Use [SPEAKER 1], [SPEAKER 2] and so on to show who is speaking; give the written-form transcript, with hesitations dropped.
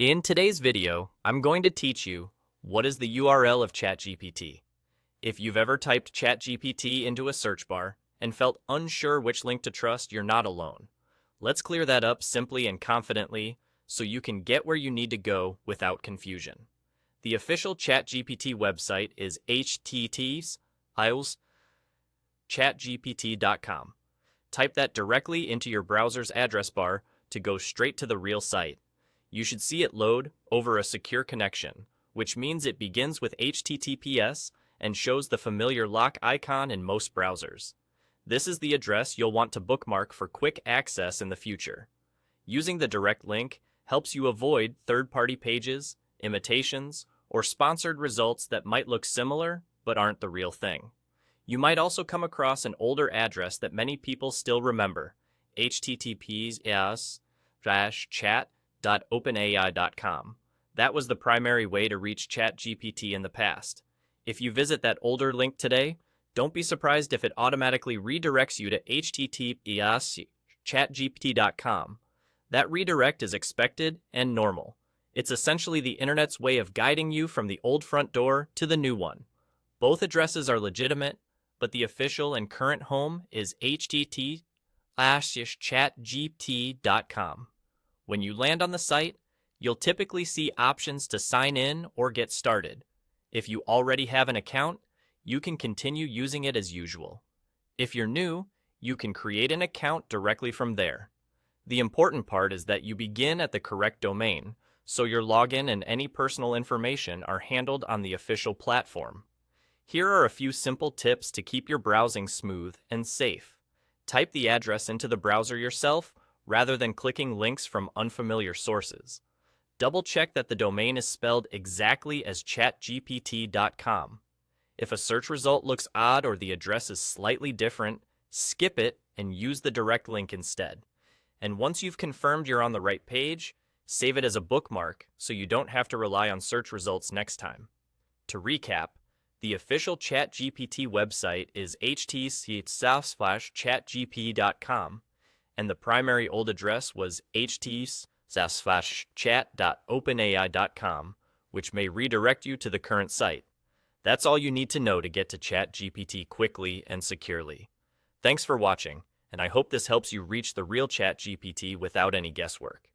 [SPEAKER 1] In today's video, I'm going to teach you what is the URL of ChatGPT. If you've ever typed ChatGPT into a search bar and felt unsure which link to trust, you're not alone. Let's clear that up simply and confidently so you can get where you need to go without confusion. The official ChatGPT website is https://chatgpt.com. Type that directly into your browser's address bar to go straight to the real site. You should see it load over a secure connection, which means it begins with HTTPS and shows the familiar lock icon in most browsers. This is the address you'll want to bookmark for quick access in the future. Using the direct link helps you avoid third-party pages, imitations, or sponsored results that might look similar but aren't the real thing. You might also come across an older address that many people still remember, https://chat.openai.com. That was the primary way to reach ChatGPT in the past. If you visit that older link today, don't be surprised if it automatically redirects you to https://chatgpt.com. That redirect is expected and normal. It's essentially the internet's way of guiding you from the old front door to the new one. Both addresses are legitimate, but the official and current home is https://chatgpt.com. When you land on the site, you'll typically see options to sign in or get started. If you already have an account, you can continue using it as usual. If you're new, you can create an account directly from there. The important part is that you begin at the correct domain, so your login and any personal information are handled on the official platform. Here are a few simple tips to keep your browsing smooth and safe. Type the address into the browser yourself rather than clicking links from unfamiliar sources. Double-check that the domain is spelled exactly as chatgpt.com. If a search result looks odd or the address is slightly different, skip it and use the direct link instead. And once you've confirmed you're on the right page, save it as a bookmark so you don't have to rely on search results next time. To recap, the official ChatGPT website is https://chatgpt.com, and the primary old address was https://chat.openai.com, which may redirect you to the current site. That's all you need to know to get to ChatGPT quickly and securely. Thanks for watching, and I hope this helps you reach the real ChatGPT without any guesswork.